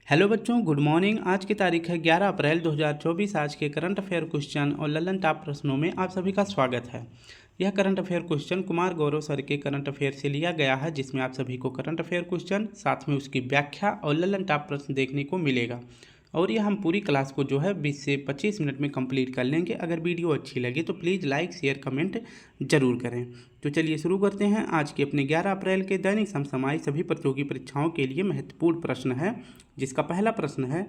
Hello बच्चों, good morning. आज की तारीख है 11 अप्रैल 2024। आज के करंट अफेयर क्वेश्चन और ललन टॉप प्रश्नों में आप सभी का स्वागत है। यह current affair question Kumar Gaurav sir के करंट अफेयर से लिया गया है, जिसमें आप सभी को करंट अफेयर क्वेश्चन साथ में उसकी व्याख्या और ललन टॉप प्रश्न देखने को मिलेगा। और यह हम पूरी क्लास को जो है 20 से 25 मिनट में कंप्लीट कर लेंगे। अगर वीडियो अच्छी लगे तो प्लीज़ लाइक शेयर कमेंट जरूर करें। तो चलिए शुरू करते हैं। आज के अपने 11 अप्रैल के दैनिक समसामयिक सभी प्रतियोगी परीक्षाओं के लिए महत्वपूर्ण प्रश्न है, जिसका पहला प्रश्न है,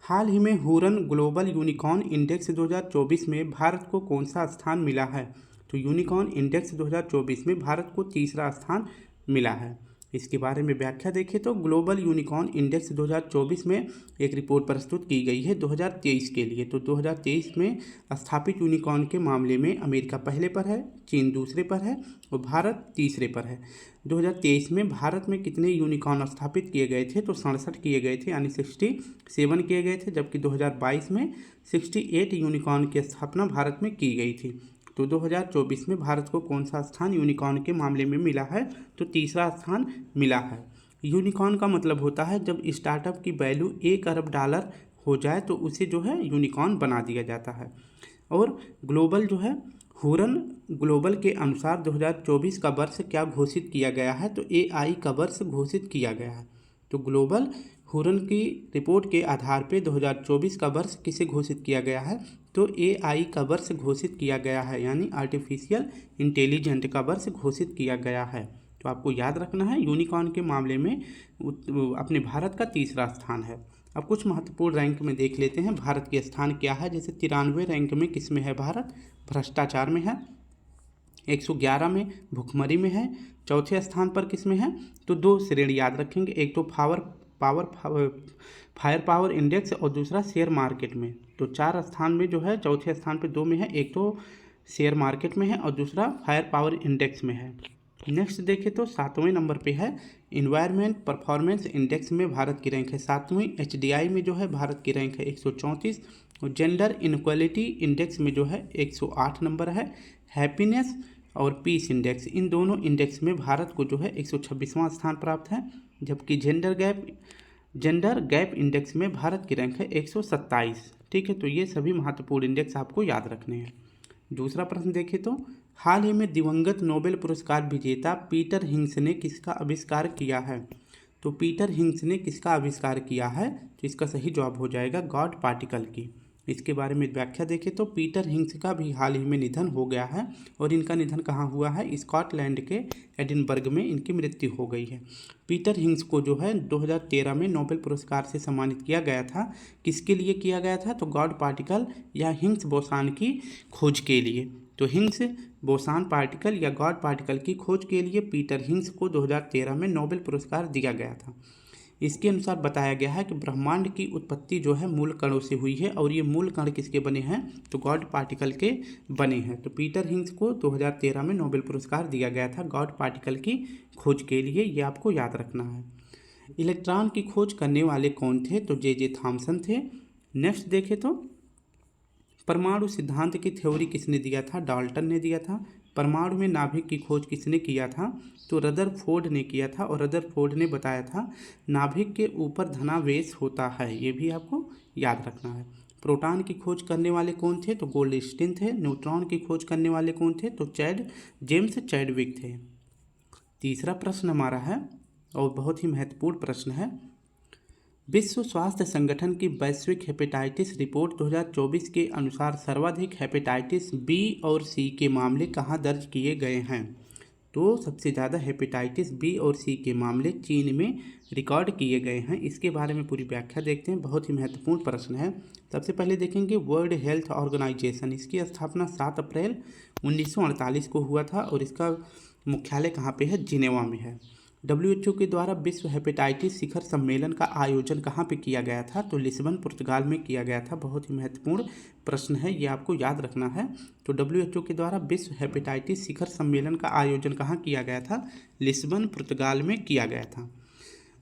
हाल ही में हुरन ग्लोबल यूनिकॉर्न इंडेक्स 2024 में भारत को कौन सा स्थान मिला है? तो यूनिकॉर्न इंडेक्स 2024 में भारत को तीसरा स्थान मिला है। इसके बारे में व्याख्या देखें तो ग्लोबल यूनिकॉर्न इंडेक्स 2024 में एक रिपोर्ट प्रस्तुत की गई है 2023 के लिए। तो 2023 में स्थापित यूनिकॉर्न के मामले में अमेरिका पहले पर है, चीन दूसरे पर है और भारत तीसरे पर है। 2023 में भारत में कितने यूनिकॉर्न स्थापित किए गए थे? तो 67 किए गए थे, यानी 67 किए गए थे, जबकि 2022 में 68 यूनिकॉर्न की स्थापना भारत में की गई थी। तो 2024 में भारत को कौन सा स्थान यूनिकॉर्न के मामले में मिला है? तो तीसरा स्थान मिला है। यूनिकॉर्न का मतलब होता है जब स्टार्टअप की वैल्यू $1 अरब हो जाए तो उसे जो है यूनिकॉर्न बना दिया जाता है। और ग्लोबल जो है हुरन ग्लोबल के अनुसार 2024 का वर्ष क्या घोषित किया गया है? तो AI का वर्ष घोषित किया गया है। तो ग्लोबल हुरन की रिपोर्ट के आधार पे 2024 का वर्ष किसे घोषित किया गया है? तो AI का वर्ष घोषित किया गया है, यानी आर्टिफिशियल इंटेलिजेंट का वर्ष घोषित किया गया है। तो आपको याद रखना है, यूनिकॉर्न के मामले में अपने भारत का तीसरा स्थान है। अब कुछ महत्वपूर्ण रैंक में देख लेते हैं भारत के स्थान क्या है। जैसे 93 रैंक में किस में है भारत? भ्रष्टाचार में है। 111 में भुखमरी में है। चौथे स्थान पर किस में है? तो दो श्रेणी याद रखेंगे, एक तो फायर पावर इंडेक्स और दूसरा शेयर मार्केट में। तो 4 स्थान में जो है चौथे स्थान पर 2 में है, एक तो शेयर मार्केट में है और दूसरा फायर पावर इंडेक्स में है। नेक्स्ट देखें तो 7वें नंबर पे है इन्वायरमेंट परफॉर्मेंस इंडेक्स में भारत की रैंक है 7वीं। HDI में जो है भारत की रैंक है 134 और जेंडर इनक्वालिटी इंडेक्स में जो है 108 नंबर है। हैप्पीनेस और पीस इंडेक्स, इन दोनों इंडेक्स में भारत को जो है 126वां स्थान प्राप्त है, जबकि जेंडर गैप इंडेक्स में भारत की रैंक है 127। ठीक है, तो ये सभी महत्वपूर्ण इंडेक्स आपको याद रखने हैं। दूसरा प्रश्न देखें तो हाल ही में दिवंगत नोबेल पुरस्कार विजेता पीटर हिंग्स ने किसका आविष्कार किया है? तो पीटर हिंग्स ने किसका आविष्कार किया है? तो इसका सही जवाब हो जाएगा गॉड पार्टिकल की। इसके बारे में व्याख्या देखें तो पीटर हिंग्स का भी हाल ही में निधन हो गया है और इनका निधन कहाँ हुआ है? स्कॉटलैंड के एडिनबर्ग में इनकी मृत्यु हो गई है। पीटर हिंग्स को जो है 2013 में नोबेल पुरस्कार से सम्मानित किया गया था। किसके लिए किया गया था? तो गॉड पार्टिकल या हिग्स बोसान की खोज के लिए। तो हिग्स बोसान पार्टिकल या गॉड पार्टिकल की खोज के लिए पीटर हिग्स को 2013 में नोबेल पुरस्कार दिया गया था। इसके अनुसार बताया गया है कि ब्रह्मांड की उत्पत्ति जो है मूल कणों से हुई है और ये मूल कण किसके बने हैं? तो गॉड पार्टिकल के बने हैं। तो पीटर हिग्स को 2013 में नोबेल पुरस्कार दिया गया था गॉड पार्टिकल की खोज के लिए, ये आपको याद रखना है। इलेक्ट्रॉन की खोज करने वाले कौन थे? तो जे थॉमसन थे। नेक्स्ट देखें तो परमाणु सिद्धांत की थ्योरी किसने दिया था? डाल्टन ने दिया था। परमाणु में नाभिक की खोज किसने किया था? तो रदरफोर्ड ने किया था और रदरफोर्ड ने बताया था नाभिक के ऊपर धनावेश होता है, ये भी आपको याद रखना है। प्रोटॉन की खोज करने वाले कौन थे? तो गोल्डस्टीन थे। न्यूट्रॉन की खोज करने वाले कौन थे? तो जेम्स चैडविक थे। तीसरा प्रश्न हमारा है और बहुत ही महत्वपूर्ण प्रश्न है, विश्व स्वास्थ्य संगठन की वैश्विक हेपेटाइटिस रिपोर्ट 2024 के अनुसार सर्वाधिक हेपेटाइटिस बी और सी के मामले कहाँ दर्ज किए गए हैं? तो सबसे ज़्यादा हेपेटाइटिस बी और सी के मामले चीन में रिकॉर्ड किए गए हैं। इसके बारे में पूरी व्याख्या देखते हैं, बहुत ही महत्वपूर्ण प्रश्न है। सबसे पहले देखेंगे वर्ल्ड हेल्थ ऑर्गेनाइजेशन, इसकी स्थापना 7 अप्रैल 1948 को हुआ था और इसका मुख्यालय कहाँ पे है? जिनेवा में है। WHO के द्वारा विश्व हेपेटाइटिस शिखर सम्मेलन का आयोजन कहाँ पे किया गया था? तो लिस्बन पुर्तगाल में किया गया था। बहुत ही महत्वपूर्ण प्रश्न है, ये आपको याद रखना है। तो WHO के द्वारा विश्व हेपेटाइटिस शिखर सम्मेलन का आयोजन कहाँ किया गया था? लिस्बन पुर्तगाल में किया गया था।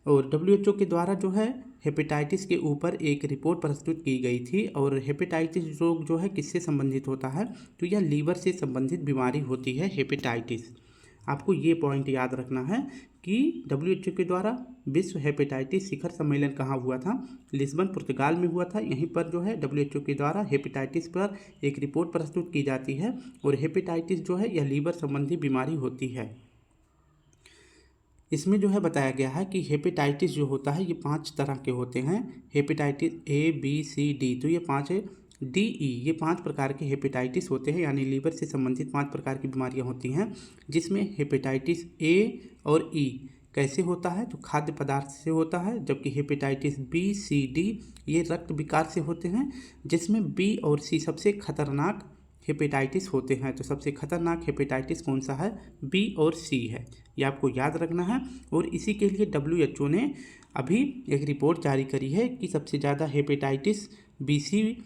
और WHO के द्वारा जो है हेपेटाइटिस के ऊपर एक रिपोर्ट प्रस्तुत की गई थी और हेपेटाइटिस रोग जो है किससे संबंधित होता है? तो यह लीवर से संबंधित बीमारी होती है हेपेटाइटिस। आपको ये पॉइंट याद रखना है कि WHO के द्वारा विश्व हेपेटाइटिस शिखर सम्मेलन कहाँ हुआ था? लिस्बन पुर्तगाल में हुआ था। यहीं पर जो है WHO के द्वारा हेपेटाइटिस पर एक रिपोर्ट प्रस्तुत की जाती है। और हेपेटाइटिस जो है यह लीवर संबंधी बीमारी होती है। इसमें जो है बताया गया है कि हेपेटाइटिस जो होता है ये 5 तरह के होते हैं। Hepatitis A, B, C, D, तो ये 5 है। DE, ये 5 प्रकार के हेपेटाइटिस होते हैं, यानी लीवर से संबंधित 5 प्रकार की बीमारियां होती हैं। जिसमें हेपेटाइटिस A और E कैसे होता है? तो खाद्य पदार्थ से होता है। जबकि हेपेटाइटिस B, C, D ये रक्त विकार से होते हैं। जिसमें B और C सबसे खतरनाक हेपेटाइटिस होते हैं। तो सबसे खतरनाक हेपेटाइटिस कौन सा है? B और C है। ये आपको याद रखना है। और इसी के लिए WHO ने अभी एक रिपोर्ट जारी करी है कि सबसे ज़्यादा हेपेटाइटिस BC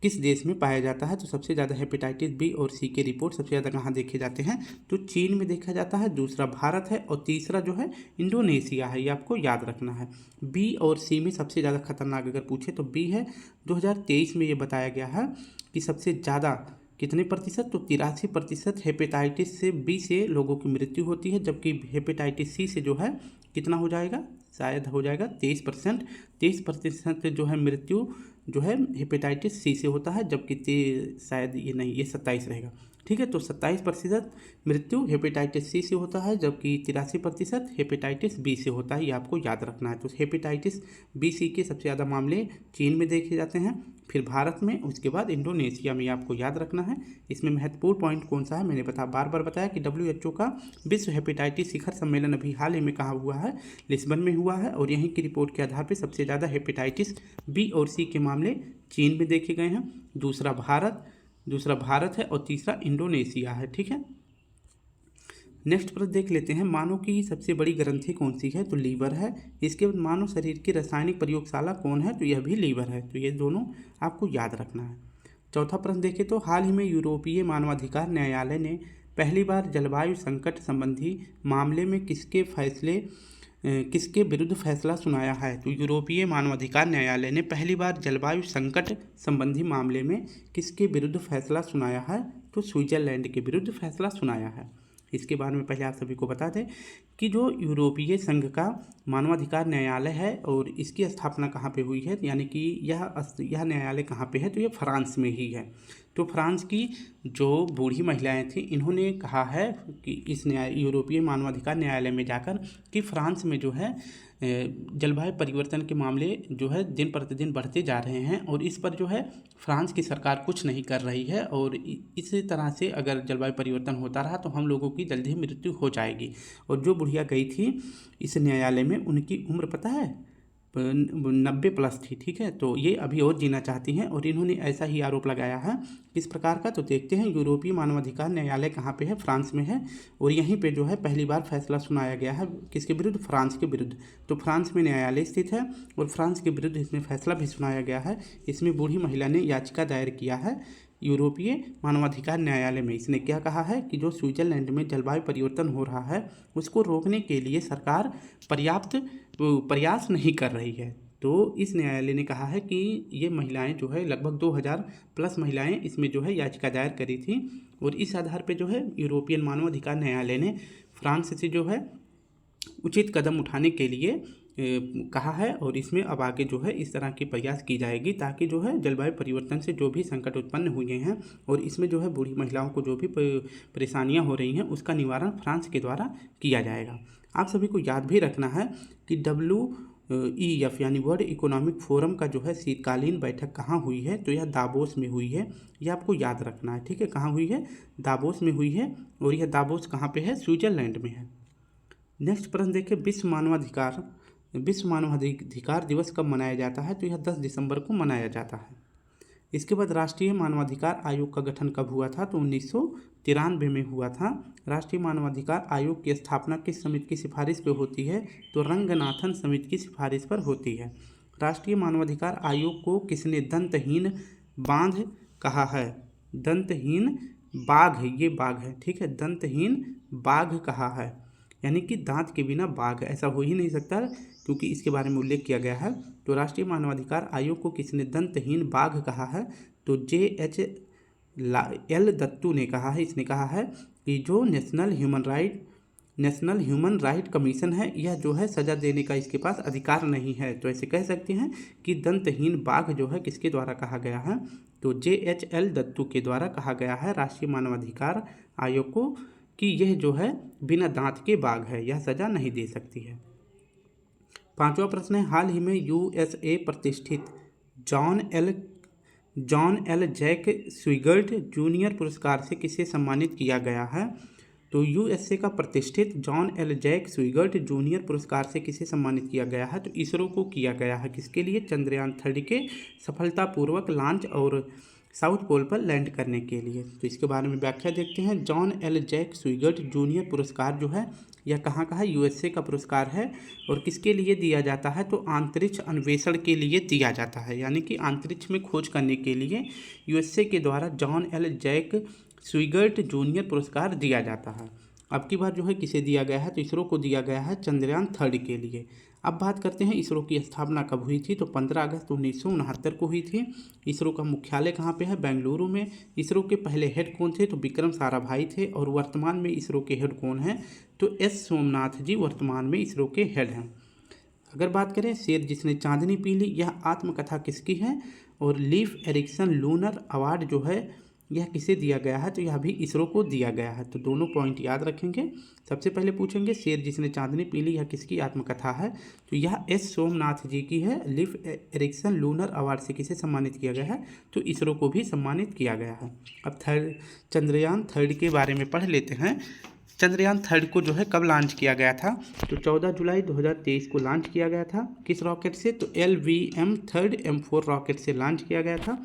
किस देश में पाया जाता है। तो सबसे ज़्यादा हेपेटाइटिस B और C के रिपोर्ट सबसे ज़्यादा कहाँ देखे जाते हैं? तो चीन में देखा जाता है, दूसरा भारत है और तीसरा जो है इंडोनेशिया है। ये आपको याद रखना है। B और C में सबसे ज़्यादा खतरनाक अगर पूछे तो B है। 2023 में ये बताया गया है कि सबसे ज़्यादा कितने प्रतिशत? तो 83% हेपेटाइटिस से B से लोगों की मृत्यु होती है। जबकि हेपेटाइटिस C से जो है कितना हो जाएगा? शायद हो जाएगा 23%। 23% जो है मृत्यु जो है हेपेटाइटिस C से होता है। जबकि शायद ये नहीं, ये 27 रहेगा। ठीक है, तो 27% मृत्यु हेपेटाइटिस C से होता है। जबकि 83% हेपेटाइटिस B से होता है। ये आपको याद रखना है। तो हेपेटाइटिस B, C के सबसे ज़्यादा मामले चीन में देखे जाते हैं, फिर भारत में, उसके बाद इंडोनेशिया में। आपको याद रखना है। इसमें महत्वपूर्ण पॉइंट कौन सा है? मैंने बार बार बताया कि WHO का विश्व हेपेटाइटिस शिखर सम्मेलन अभी हाल ही में कहाँ हुआ है? लिस्बन में हुआ है। और यहीं की रिपोर्ट के आधार पर सबसे ज़्यादा हेपेटाइटिस B और C के मामले चीन में देखे गए हैं। दूसरा भारत है और तीसरा इंडोनेशिया है। ठीक है, नेक्स्ट प्रश्न देख लेते हैं। मानव की सबसे बड़ी ग्रंथि कौन सी है? तो लीवर है। इसके बाद मानव शरीर की रासायनिक प्रयोगशाला कौन है? तो यह भी लीवर है। तो ये दोनों आपको याद रखना है। चौथा प्रश्न देखें तो हाल ही में यूरोपीय मानवाधिकार न्यायालय ने पहली बार जलवायु संकट संबंधी मामले में किसके विरुद्ध फैसला सुनाया है? तो यूरोपीय मानवाधिकार न्यायालय ने पहली बार जलवायु संकट संबंधी मामले में किसके विरुद्ध फैसला सुनाया है? तो स्विट्जरलैंड के विरुद्ध फैसला सुनाया है। इसके बारे में पहले आप सभी को बता दें कि जो यूरोपीय संघ का मानवाधिकार न्यायालय है और इसकी स्थापना कहाँ पे हुई है, यानी कि यह न्यायालय कहाँ पे है? तो ये फ्रांस में ही है। तो फ्रांस की जो बूढ़ी महिलाएं थी, इन्होंने कहा है कि इस यूरोपीय मानवाधिकार न्यायालय में जाकर कि फ्रांस में जो है जलवायु परिवर्तन के मामले जो है दिन प्रतिदिन बढ़ते जा रहे हैं और इस पर जो है फ्रांस की सरकार कुछ नहीं कर रही है। और इसी तरह से अगर जलवायु परिवर्तन होता रहा तो हम लोगों की जल्दी ही मृत्यु हो जाएगी। और जो बुढ़िया गई थी इस न्यायालय में, उनकी उम्र पता है 90+ थी। ठीक है, तो ये अभी और जीना चाहती हैं और इन्होंने ऐसा ही आरोप लगाया है। किस प्रकार का? तो देखते हैं। यूरोपीय मानवाधिकार न्यायालय कहाँ पे है? फ्रांस में है। और यहीं पे जो है पहली बार फैसला सुनाया गया है। किसके विरुद्ध? फ्रांस के विरुद्ध। तो फ्रांस में न्यायालय स्थित है और फ्रांस के विरुद्ध इसमें फैसला भी सुनाया गया है। इसमें बूढ़ी महिला ने याचिका दायर किया है यूरोपीय मानवाधिकार न्यायालय में। इसने क्या कहा है कि जो स्विट्जरलैंड में जलवायु परिवर्तन हो रहा है उसको रोकने के लिए सरकार पर्याप्त प्रयास नहीं कर रही है। तो इस न्यायालय ने कहा है कि ये महिलाएं जो है लगभग 2000+ महिलाएं इसमें जो है याचिका दायर करी थी। और इस आधार पे जो है यूरोपियन मानवाधिकार न्यायालय ने फ्रांस से जो है उचित कदम उठाने के लिए कहा है। और इसमें अब आगे जो है इस तरह की प्रयास की जाएगी ताकि जो है जलवायु परिवर्तन से जो भी संकट उत्पन्न हुए हैं और इसमें जो है बूढ़ी महिलाओं को जो भी परेशानियां हो रही हैं उसका निवारण फ्रांस के द्वारा किया जाएगा। आप सभी को याद भी रखना है कि WEF यानी वर्ल्ड इकोनॉमिक फोरम का जो है शीतकालीन बैठक कहाँ हुई है? तो यह दावोस में हुई है। यह आपको याद रखना है। ठीक है, कहाँ हुई है? दावोस में हुई है। और यह दावोस कहाँ पे है? स्विट्जरलैंड में है। नेक्स्ट प्रश्न देखिए, विश्व मानवाधिकार दिवस कब मनाया जाता है? तो यह 10 दिसंबर को मनाया जाता है। इसके बाद राष्ट्रीय मानवाधिकार आयोग का गठन कब हुआ था? तो 1993 में हुआ था। राष्ट्रीय मानवाधिकार आयोग की स्थापना किस समिति की सिफारिश पर होती है? तो रंगनाथन समिति की सिफारिश पर होती है। राष्ट्रीय मानवाधिकार आयोग को किसने दंतहीन बाघ कहा है? दंतहीन बाघ, ये बाघ है। ठीक है, दंतहीन बाघ कहा है, यानी कि दांत के बिना बाघ। ऐसा हो ही नहीं सकता क्योंकि इसके बारे में उल्लेख किया गया है। तो राष्ट्रीय मानवाधिकार आयोग को किसने दंतहीन बाघ कहा है? तो JHL दत्तू ने कहा है। इसने कहा है कि जो national national human right commission है, यह जो है सज़ा देने का इसके पास अधिकार नहीं है। तो ऐसे कह सकते हैं कि दंतहीन बाघ जो है किसके द्वारा कहा गया है, तो JHL दत्तू के द्वारा कहा गया है राष्ट्रीय मानवाधिकार आयोग को कि यह जो है बिना दांत के बाघ है, यह सज़ा नहीं दे सकती है। 5वां प्रश्न है, हाल ही में USA प्रतिष्ठित जॉन एल जैक स्विगर्ट जूनियर पुरस्कार से किसे सम्मानित किया गया है, तो USA का प्रतिष्ठित जॉन एल जैक स्विगर्ट जूनियर पुरस्कार से किसे सम्मानित किया गया है, तो इसरो को किया गया है। किसके लिए, चंद्रयान 3 के सफलतापूर्वक लॉन्च और साउथ पोल पर लैंड करने के लिए। तो इसके बारे में व्याख्या देखते हैं। जॉन एल जैक स्विगर्ट जूनियर पुरस्कार जो है यह कहाँ का है, USA का पुरस्कार है। और किसके लिए दिया जाता है, तो अंतरिक्ष अन्वेषण के लिए दिया जाता है, यानी कि अंतरिक्ष में खोज करने के लिए USA के द्वारा जॉन एल जैक स्विगर्ट जूनियर पुरस्कार दिया जाता है। अब की बार जो है किसे दिया गया है, तो इसरो को दिया गया है चंद्रयान 3 के लिए। अब बात करते हैं इसरो की स्थापना कब हुई थी, तो 15 अगस्त 1969 को हुई थी। इसरो का मुख्यालय कहाँ पे है, बेंगलुरु में। इसरो के पहले हेड कौन थे, तो विक्रम साराभाई थे। और वर्तमान में इसरो के हेड कौन हैं, तो S सोमनाथ जी वर्तमान में इसरो के हेड हैं। अगर बात करें शेर जिसने चांदनी पी ली, यह आत्मकथा किसकी है, और लीफ एरिक्सन लूनर अवार्ड जो है यह किसे दिया गया है, तो यह भी इसरो को दिया गया है। तो दोनों पॉइंट याद रखेंगे। सबसे पहले पूछेंगे शेर जिसने चांदनी पी ली, यह किसकी आत्मकथा है, तो यह S सोमनाथ जी की है। लीफ एरिक्सन लूनर अवार्ड से किसे सम्मानित किया गया है, तो इसरो को भी सम्मानित किया गया है। अब चंद्रयान 3 के बारे में पढ़ लेते हैं। चंद्रयान 3 को जो है कब लॉन्च किया गया था, तो 14 जुलाई 2023 को लॉन्च किया गया था। किस रॉकेट से, तो LVM 3 M4 रॉकेट से लॉन्च किया गया था।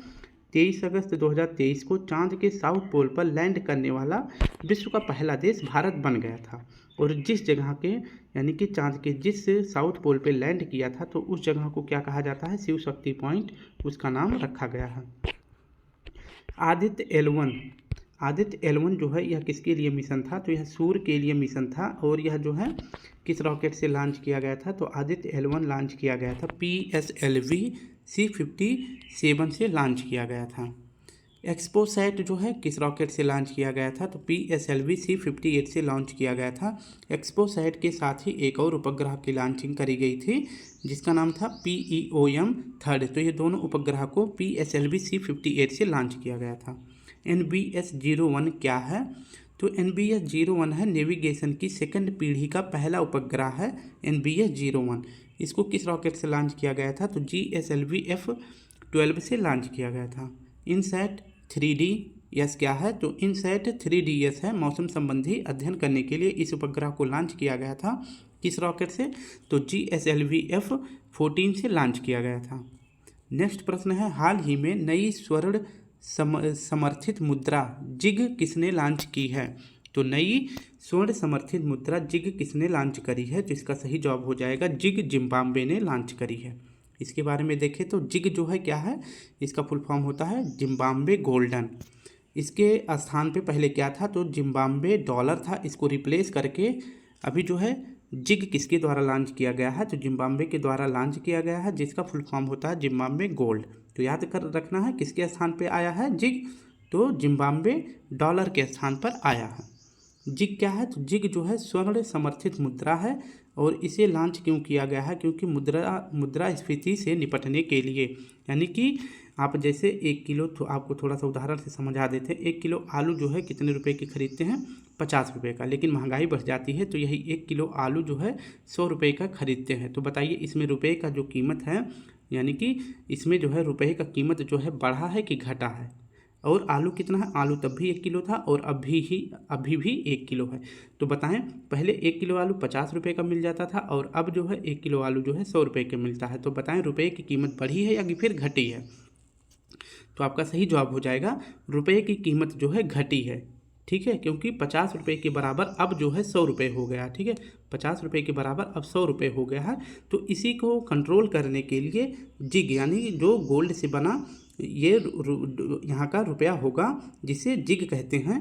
23 अगस्त 2023 को चांद के साउथ पोल पर लैंड करने वाला विश्व का पहला देश भारत बन गया था। और जिस जगह के यानी कि चांद के जिस साउथ पोल पे लैंड किया था, तो उस जगह को क्या कहा जाता है, शिव शक्ति पॉइंट उसका नाम रखा गया है। आदित्य L1 जो है यह किसके लिए मिशन था, तो यह सूर्य के लिए मिशन था। और यह जो है किस रॉकेट से लॉन्च किया गया था, तो आदित्य L1 लॉन्च किया गया था PSLV C57 से लॉन्च किया गया था। एक्सपोसैट जो है किस रॉकेट से लॉन्च किया गया था, तो PSLV C58 से लॉन्च किया गया था। एक्सपोसैट के साथ ही एक और उपग्रह की लॉन्चिंग करी गई थी जिसका नाम था PEOM 3। तो ये दोनों उपग्रह को PSLV C58 से लॉन्च किया गया था। NBS-01 क्या है, तो NBS-01 है नेविगेशन की सेकंड पीढ़ी का पहला उपग्रह है NBS-01। इसको किस रॉकेट से लॉन्च किया गया था, तो GSLV F12 से लॉन्च किया गया था। इनसैट 3DS क्या है, तो इनसैट 3DS है मौसम संबंधी अध्ययन करने के लिए इस उपग्रह को लॉन्च किया गया था। किस रॉकेट से, तो GSLV F14 से लॉन्च किया गया था। नेक्स्ट प्रश्न है, हाल ही में नई स्वर्ण समर्थित मुद्रा जिग किसने लॉन्च की है, तो नई स्वर्ण समर्थित मुद्रा जिग किसने लॉन्च करी है, तो इसका सही जवाब हो जाएगा जिग जिम्बाब्वे ने लॉन्च करी है। इसके बारे में देखें तो जिग जो है क्या है, इसका फुल फॉर्म होता है जिम्बाब्वे गोल्डन। इसके स्थान पे पहले क्या था, तो जिम्बाब्वे डॉलर था, इसको रिप्लेस करके अभी जो है जिग किसके द्वारा लॉन्च किया गया है, तो जिम्बाब्वे के द्वारा लॉन्च किया गया है जिसका फुल फॉर्म होता है जिम्बाब्वे गोल्ड। तो याद कर रखना है किसके स्थान पे आया है जिग, तो जिम्बाब्वे डॉलर के स्थान पर आया है। जिग क्या है, तो जिग जो है स्वर्ण समर्थित मुद्रा है। और इसे लॉन्च क्यों किया गया है, क्योंकि मुद्रास्फीति से निपटने के लिए, यानी कि आप जैसे 1 किलो, तो आपको थोड़ा सा उदाहरण से समझा देते हैं। 1 किलो आलू जो है कितने रुपए के खरीदते हैं, 50 रुपये का, लेकिन महंगाई बढ़ जाती है तो यही 1 किलो आलू जो है 100 रुपये का खरीदते हैं। तो बताइए इसमें रुपये का जो कीमत है, यानी कि इसमें जो है रुपये का कीमत जो है बढ़ा है कि घटा है। और आलू कितना है, आलू तब भी 1 किलो था और अभी भी 1 किलो है। तो बताएं, पहले 1 किलो आलू 50 रुपये का मिल जाता था और अब जो है 1 किलो आलू जो है 100 रुपये का मिलता है। तो बताएं रुपये की कीमत बढ़ी है या फिर घटी है, तो आपका सही जवाब हो जाएगा रुपये की कीमत जो है घटी है। ठीक है, क्योंकि 50 रुपये के बराबर अब जो है 100 रुपये हो गया। ठीक है, 50 रुपये के बराबर अब 100 रुपये हो गया है। तो इसी को कंट्रोल करने के लिए जिग यानी जो गोल्ड से बना ये यहाँ का रुपया होगा जिसे जिग कहते हैं।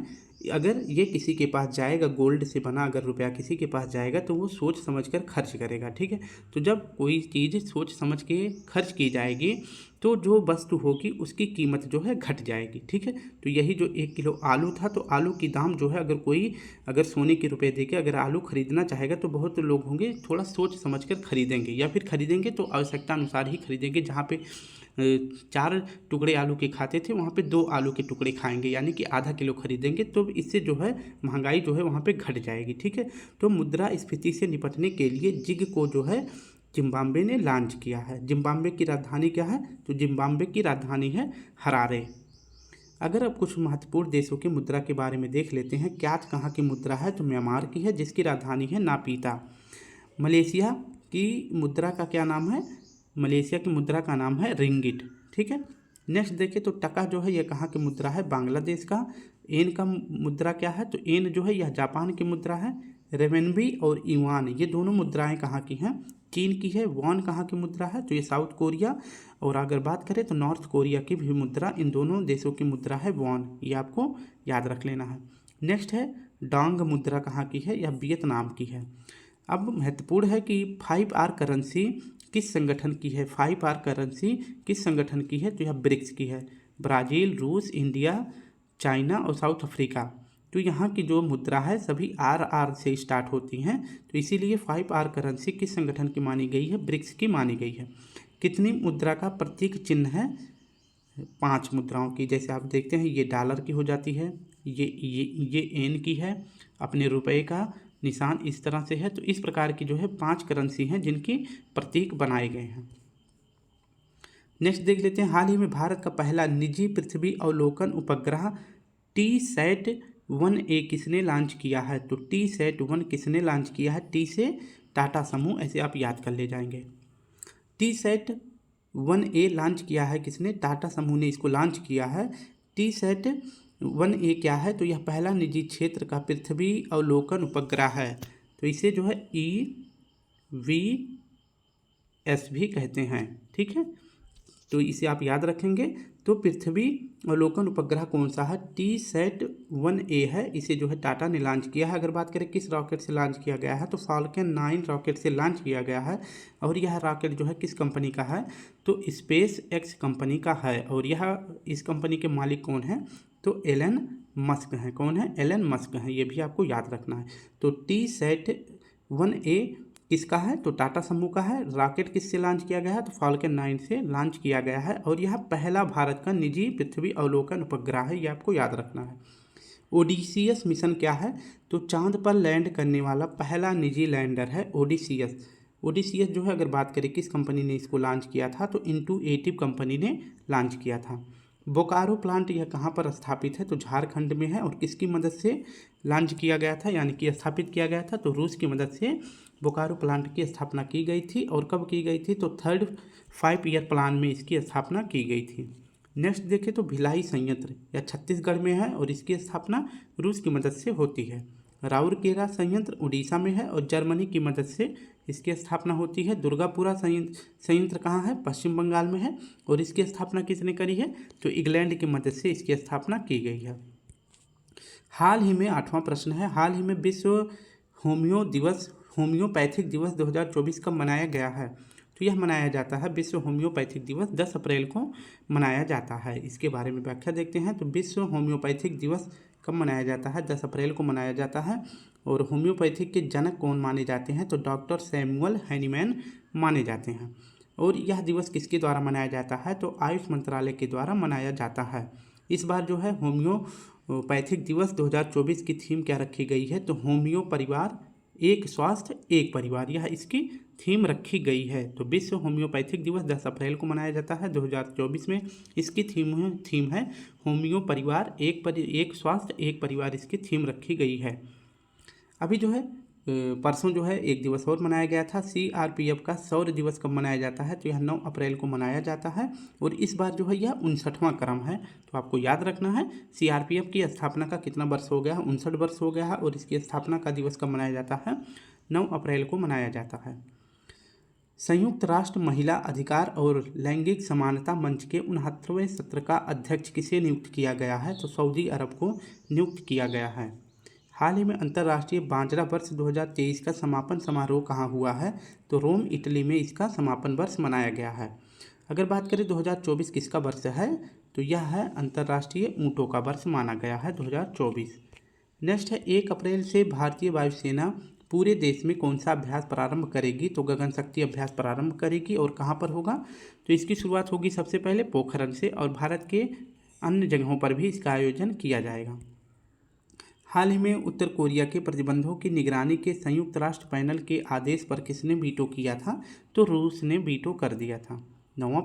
अगर ये किसी के पास जाएगा, गोल्ड से बना अगर रुपया किसी के पास जाएगा तो वो सोच समझ कर खर्च करेगा, ठीक है। तो जब कोई चीज़ सोच समझ के खर्च की जाएगी तो जो वस्तु होगी उसकी कीमत जो है घट जाएगी, ठीक है। तो यही जो 1 किलो आलू था, तो आलू की दाम जो है अगर सोने के रुपए देके अगर आलू खरीदना चाहेगा तो बहुत लोग होंगे थोड़ा सोच समझ कर खरीदेंगे, या फिर खरीदेंगे तो आवश्यकता अनुसार ही खरीदेंगे। जहाँ पे 4 टुकड़े आलू के खाते थे वहाँ पे 2 आलू के टुकड़े खाएंगे, यानी कि आधा किलो खरीदेंगे, तो इससे जो है महंगाई जो है वहाँ पे घट जाएगी, ठीक है। तो मुद्रास्फीति से निपटने के लिए जिग को जो है जिम्बाब्वे ने लॉन्च किया है। जिम्बाब्वे की राजधानी क्या है? तो जिम्बाब्वे की राजधानी है हरारे। अगर अब कुछ महत्वपूर्ण देशों की मुद्रा के बारे में देख लेते हैं, क्याच कहाँ की मुद्रा है? तो म्यांमार की है, जिसकी राजधानी है नापीता। मलेशिया की मुद्रा का क्या नाम है? मलेशिया की मुद्रा का नाम है रिंगिट, ठीक है। नेक्स्ट देखें तो टका जो है यह कहाँ की मुद्रा है? बांग्लादेश का। एन का मुद्रा क्या है? तो एन जो है यह जापान की मुद्रा है। रेमनबी और युआन ये दोनों मुद्राएं कहाँ की हैं? चीन की है। वॉन कहाँ की मुद्रा है? तो ये साउथ कोरिया। और अगर बात करें तो नॉर्थ कोरिया की भी मुद्रा, इन दोनों देशों की मुद्रा है वॉन, ये आपको याद रख लेना है। नेक्स्ट है डांग मुद्रा कहाँ की है? यह वियतनाम की है। अब महत्वपूर्ण है कि 5R करेंसी किस संगठन की है? 5R करेंसी किस संगठन की है? तो यह ब्रिक्स की है। ब्राज़ील, रूस, इंडिया, चाइना और साउथ अफ्रीका। तो यहाँ की जो मुद्रा है सभी RR से स्टार्ट होती हैं, तो इसीलिए 5R करेंसी किस संगठन की मानी गई है? ब्रिक्स की मानी गई है। कितनी मुद्रा का प्रतीक चिन्ह है? 5 मुद्राओं की। जैसे आप देखते हैं ये डॉलर की हो जाती है, ये एन की है, अपने रुपए का निशान इस तरह से है। तो इस प्रकार की जो है 5 करेंसी हैं जिनकी प्रतीक बनाए गए हैं। नेक्स्ट देख लेते हैं, हाल ही में भारत का पहला निजी पृथ्वी अवलोकन उपग्रह TSAT-1A किसने लॉन्च किया है? तो TSAT-1 किसने लॉन्च किया है? टी से टाटा समूह, ऐसे आप याद कर ले जाएंगे। TSAT-1A लॉन्च किया है किसने? टाटा समूह ने इसको लॉन्च किया है। TSAT-1A क्या है? तो यह पहला निजी क्षेत्र का पृथ्वी अवलोकन उपग्रह है। तो इसे जो है EVS भी कहते हैं, ठीक है। तो इसे आप याद रखेंगे। तो पृथ्वी अवलोकन उपग्रह कौन सा है? TSAT-1A है। इसे जो है टाटा ने लॉन्च किया है। अगर बात करें किस रॉकेट से लॉन्च किया गया है, तो फाल्कन 9 रॉकेट से लॉन्च किया गया है। और यह रॉकेट जो है किस कंपनी का है? तो स्पेस एक्स कंपनी का है। और इस कंपनी के मालिक कौन है? तो एलन मस्क हैं। कौन है? एलन मस्क हैं, ये भी आपको याद रखना है। तो TSAT-1A किसका है? तो टाटा समूह का है। रॉकेट किससे लॉन्च किया गया है? तो फाल्कन 9 से लॉन्च किया गया है। और यह पहला भारत का निजी पृथ्वी अवलोकन उपग्रह है, ये आपको याद रखना है। ओडिसियस मिशन क्या है? तो चांद पर लैंड करने वाला पहला निजी लैंडर है ओडिसियस। ओडिसियस जो है अगर बात करें किस कंपनी ने इसको लॉन्च किया था, तो इंटूएटिव कंपनी ने लॉन्च किया था। बोकारो प्लांट यह कहाँ पर स्थापित है? तो झारखंड में है। और किसकी मदद से लॉन्च किया गया था, यानी कि स्थापित किया गया था? तो रूस की मदद से बोकारो प्लांट की स्थापना की गई थी। और कब की गई थी? तो 3rd 5 ईयर प्लान में इसकी स्थापना की गई थी। नेक्स्ट देखें तो भिलाई संयंत्र यह छत्तीसगढ़ में है और इसकी स्थापना रूस की मदद से होती है। राउरकेला संयंत्र उड़ीसा में है और जर्मनी की मदद से इसकी स्थापना होती है। दुर्गापुरा संयंत्र कहाँ है? पश्चिम बंगाल में है। और इसकी स्थापना किसने करी है? तो इंग्लैंड की मदद से इसकी स्थापना की गई है। हाल ही में 8वां प्रश्न है, हाल ही में विश्व होम्योपैथिक दिवस 2024 कब मनाया गया है? तो यह मनाया जाता है, विश्व होम्योपैथिक दिवस 10 अप्रैल को मनाया जाता है। इसके बारे में व्याख्या देखते हैं। तो विश्व होम्योपैथिक दिवस कब मनाया जाता है? 10 अप्रैल को मनाया जाता है। और होम्योपैथिक के जनक कौन माने जाते हैं? तो डॉक्टर सैमुअल हैनीमैन माने जाते हैं। और यह दिवस किसके द्वारा मनाया जाता है? तो आयुष मंत्रालय के द्वारा मनाया जाता है। इस बार जो है होम्योपैथिक दिवस 2024 की थीम क्या रखी गई है? तो होम्यो परिवार एक स्वास्थ्य एक परिवार, यह इसकी थीम रखी गई है। तो विश्व होम्योपैथिक दिवस 10 अप्रैल को मनाया जाता है 2024 में। इसकी थीम है होम्यो परिवार एक स्वास्थ्य एक परिवार, इसकी थीम रखी गई है। अभी जो है परसों जो है एक दिवस और मनाया गया था, CRPF का शौर्य दिवस कब मनाया जाता है? तो यह 9 अप्रैल को मनाया जाता है। और इस बार जो है यह 59वां क्रम है। तो आपको याद रखना है CRPF की स्थापना का कितना वर्ष हो गया है? 59 वर्ष हो गया है। और इसकी स्थापना का दिवस कब मनाया जाता है? 9 अप्रैल को मनाया जाता है। संयुक्त राष्ट्र महिला अधिकार और लैंगिक समानता मंच के 69वें सत्र का अध्यक्ष किसे नियुक्त किया गया है? तो सऊदी अरब को नियुक्त किया गया है। हाल ही में अंतर्राष्ट्रीय बाजरा वर्ष 2023 का समापन समारोह कहाँ हुआ है? तो रोम, इटली में इसका समापन वर्ष मनाया गया है। अगर बात करें 2024 किसका वर्ष है, तो यह है अंतर्राष्ट्रीय ऊँटों का वर्ष माना गया है 2024। नेक्स्ट है 1 अप्रैल से भारतीय वायुसेना पूरे देश में कौन सा अभ्यास प्रारंभ करेगी? तो गगन शक्ति अभ्यास प्रारंभ करेगी। और कहाँ पर होगा? तो इसकी शुरुआत होगी सबसे पहले पोखरण से, और भारत के अन्य जगहों पर भी इसका आयोजन किया जाएगा। हाल ही में उत्तर कोरिया के प्रतिबंधों की निगरानी के संयुक्त राष्ट्र पैनल के आदेश पर किसने वीटो किया था? तो रूस ने वीटो कर दिया था। 9वां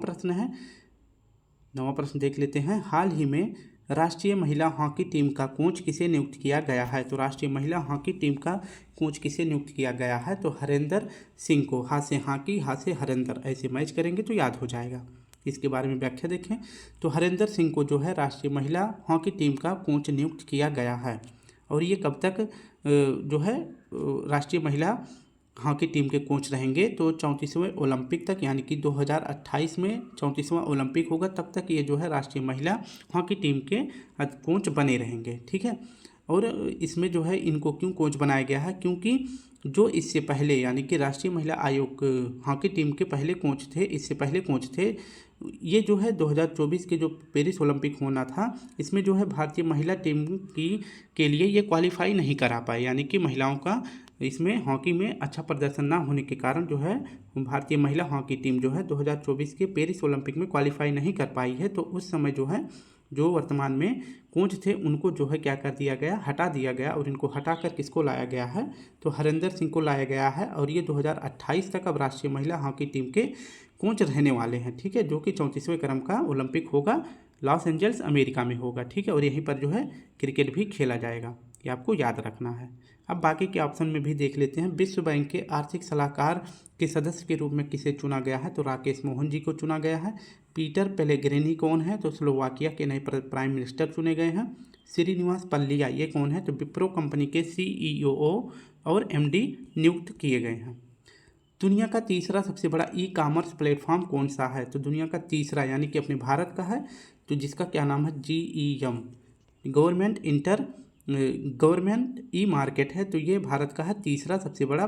प्रश्न देख लेते हैं। हाल ही में राष्ट्रीय महिला हॉकी टीम का कोच किसे नियुक्त किया गया है? तो राष्ट्रीय महिला हॉकी टीम का कोच किसे नियुक्त किया गया है? तो हरेंद्र सिंह को। हाथ से हॉकी, हाथ से हरेंद्र, ऐसे मैच करेंगे तो याद हो जाएगा। इसके बारे में व्याख्या देखें तो हरेंद्र सिंह को जो है राष्ट्रीय महिला हॉकी टीम का कोच नियुक्त किया गया है। और ये कब तक जो है राष्ट्रीय महिला हॉकी टीम के कोच रहेंगे? तो 34वें ओलंपिक तक, यानी कि 2028 में 34वां ओलंपिक होगा, तब तक ये जो है राष्ट्रीय महिला हॉकी टीम के कोच बने रहेंगे। ठीक है। और इसमें जो है इनको क्यों कोच बनाया गया है? क्योंकि जो इससे पहले, यानी कि राष्ट्रीय महिला आयोग हॉकी टीम के पहले कोच थे, इससे पहले कोच थे, ये जो है 2024 के जो पेरिस ओलंपिक होना था, इसमें जो है भारतीय महिला टीम के लिए ये क्वालिफाई नहीं करा पाए, यानी कि महिलाओं का इसमें हॉकी में अच्छा प्रदर्शन ना होने के कारण जो है भारतीय महिला हॉकी टीम जो है 2024 के पेरिस ओलंपिक में क्वालिफाई नहीं कर पाई है। तो उस समय जो है जो वर्तमान में कोच थे उनको जो है क्या कर दिया गया? हटा दिया गया। और इनको हटाकर किसको लाया गया है? तो हरेंद्र सिंह को लाया गया है। और ये 2028 तक अब राष्ट्रीय महिला हॉकी टीम के कोच रहने वाले हैं। ठीक है। जो कि 34वें क्रम का ओलंपिक होगा, लॉस एंजल्स अमेरिका में होगा। ठीक है। और यहीं पर जो है क्रिकेट भी खेला जाएगा, ये आपको याद रखना है। अब बाकी के ऑप्शन में भी देख लेते हैं। विश्व बैंक के आर्थिक सलाहकार के सदस्य के रूप में किसे चुना गया है? तो राकेश मोहन जी को चुना गया है। पीटर पेलेग्रिनी कौन है? तो स्लोवाकिया के नए प्राइम मिनिस्टर चुने गए हैं। श्रीनिवास पल्लिया ये कौन है? तो विप्रो कंपनी के CEO और MD नियुक्त किए गए हैं। दुनिया का तीसरा सबसे बड़ा ई-कॉमर्स प्लेटफॉर्म कौन सा है? तो दुनिया का तीसरा, यानी कि अपने भारत का है, तो जिसका क्या नाम है? GEM, गवर्नमेंट ई मार्केट है। तो ये भारत का है तीसरा सबसे बड़ा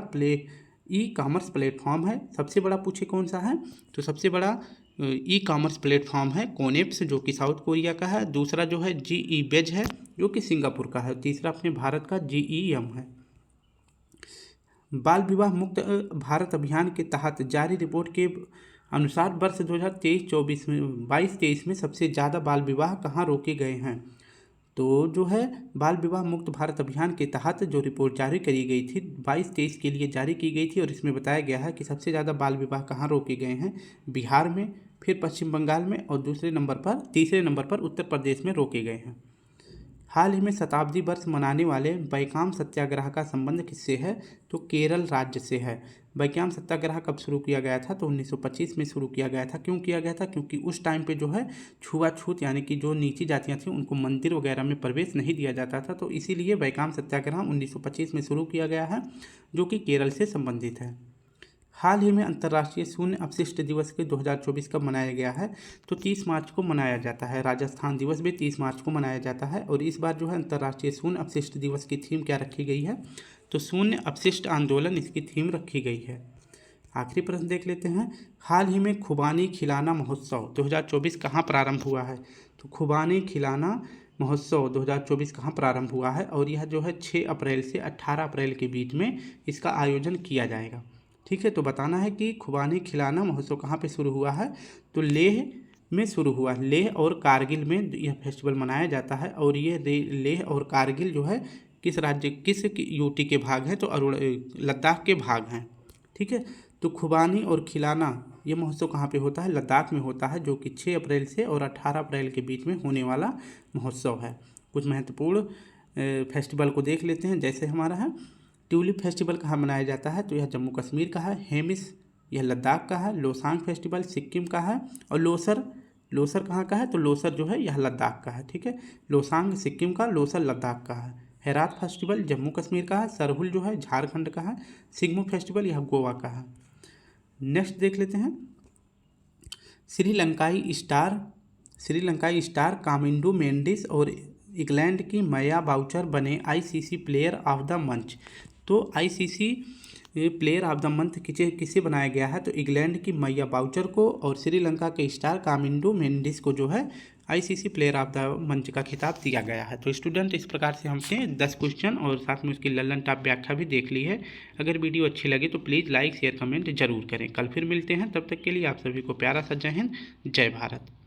ई-कॉमर्स प्लेटफॉर्म है। सबसे बड़ा पूछे कौन सा है? तो सबसे बड़ा ई-कॉमर्स प्लेटफॉर्म है कोनेप्स, जो कि साउथ कोरिया का है। दूसरा जो है GEBEZ है, जो कि सिंगापुर का है। तीसरा अपने भारत का GEM है। बाल विवाह मुक्त भारत अभियान के तहत जारी रिपोर्ट के अनुसार वर्ष 2023-24 में 22-23 में सबसे ज़्यादा बाल विवाह कहाँ रोके गए हैं? तो जो है बाल विवाह मुक्त भारत अभियान के तहत जो रिपोर्ट जारी करी गई थी 22-23 के लिए जारी की गई थी, और इसमें बताया गया है कि सबसे ज़्यादा बाल विवाह कहाँ रोके गए हैं? बिहार में, फिर पश्चिम बंगाल में, और तीसरे नंबर पर उत्तर प्रदेश में रोके गए हैं। हाल ही में शताब्दी वर्ष मनाने वाले बैकाम सत्याग्रह का संबंध किससे है? तो केरल राज्य से है। बैकाम सत्याग्रह कब शुरू किया गया था? तो 1925 में शुरू किया गया था। क्यों किया गया था? क्योंकि उस टाइम पे जो है छुआछूत, यानी कि जो नीची जातियां थीं उनको मंदिर वगैरह में प्रवेश नहीं दिया जाता था। तो इसीलिए बैकाम सत्याग्रह 1925 में शुरू किया गया है, जो कि केरल से संबंधित है। हाल ही में अंतर्राष्ट्रीय शून्य अपशिष्ट दिवस के 2024 कब मनाया गया है? तो 30 मार्च को मनाया जाता है। राजस्थान दिवस भी 30 मार्च को मनाया जाता है। और इस बार जो है अंतर्राष्ट्रीय शून्य अपशिष्ट दिवस की थीम क्या रखी गई है? तो शून्य अपशिष्ट आंदोलन इसकी थीम रखी गई है। आखिरी प्रश्न देख लेते हैं। हाल ही में खुबानी खिलाना महोत्सव 2024 कहाँ प्रारंभ हुआ है? तो खुबानी खिलाना महोत्सव 2024 कहाँ प्रारंभ हुआ है? और यह जो है 6 अप्रैल से 18 अप्रैल के बीच में इसका आयोजन किया जाएगा। ठीक है। तो बताना है कि खुबानी खिलाना महोत्सव कहाँ पे शुरू हुआ है? तो लेह में शुरू हुआ। लेह और कारगिल में यह फेस्टिवल मनाया जाता है। और ये लेह और कारगिल जो है किस यूटी के भाग हैं? तो लद्दाख के भाग हैं। ठीक है। तो खुबानी और खिलाना ये महोत्सव कहाँ पे होता है? लद्दाख में होता है, जो कि 6 अप्रैल से और 18 अप्रैल के बीच में होने वाला महोत्सव है। कुछ महत्वपूर्ण फेस्टिवल को देख लेते हैं। जैसे हमारा है ट्यूलिप फेस्टिवल कहाँ मनाया जाता है? तो यह जम्मू कश्मीर का है। हेमिस यह लद्दाख का है। लोसांग फेस्टिवल सिक्किम का है। और लोसर कहाँ का है? तो लोसर जो है यह लद्दाख का है। ठीक है। लोसांग सिक्किम का, लोसर लद्दाख का है। हेरात फेस्टिवल जम्मू कश्मीर का है। सरहुल जो है झारखंड का है। सिग्मो फेस्टिवल यह गोवा का है। नेक्स्ट देख लेते हैं, श्रीलंकाई स्टार कामिंडू मेंडिस और इंग्लैंड की माया बाउचर बने ICC player of the month. तो ICC player of the month किसे बनाया गया है, तो इंग्लैंड की मैया बाउचर को और श्रीलंका के स्टार कामिंडू मेंडिस को जो है ICC player of the month का खिताब दिया गया है। तो स्टूडेंट, इस प्रकार से हमने 10 क्वेश्चन और साथ में उसकी लल्लन टॉप व्याख्या भी देख ली है। अगर वीडियो अच्छी लगे तो प्लीज़ लाइक शेयर कमेंट जरूर करें। कल फिर मिलते हैं, तब तक के लिए आप सभी को प्यारा सा जय हिंद, जय भारत।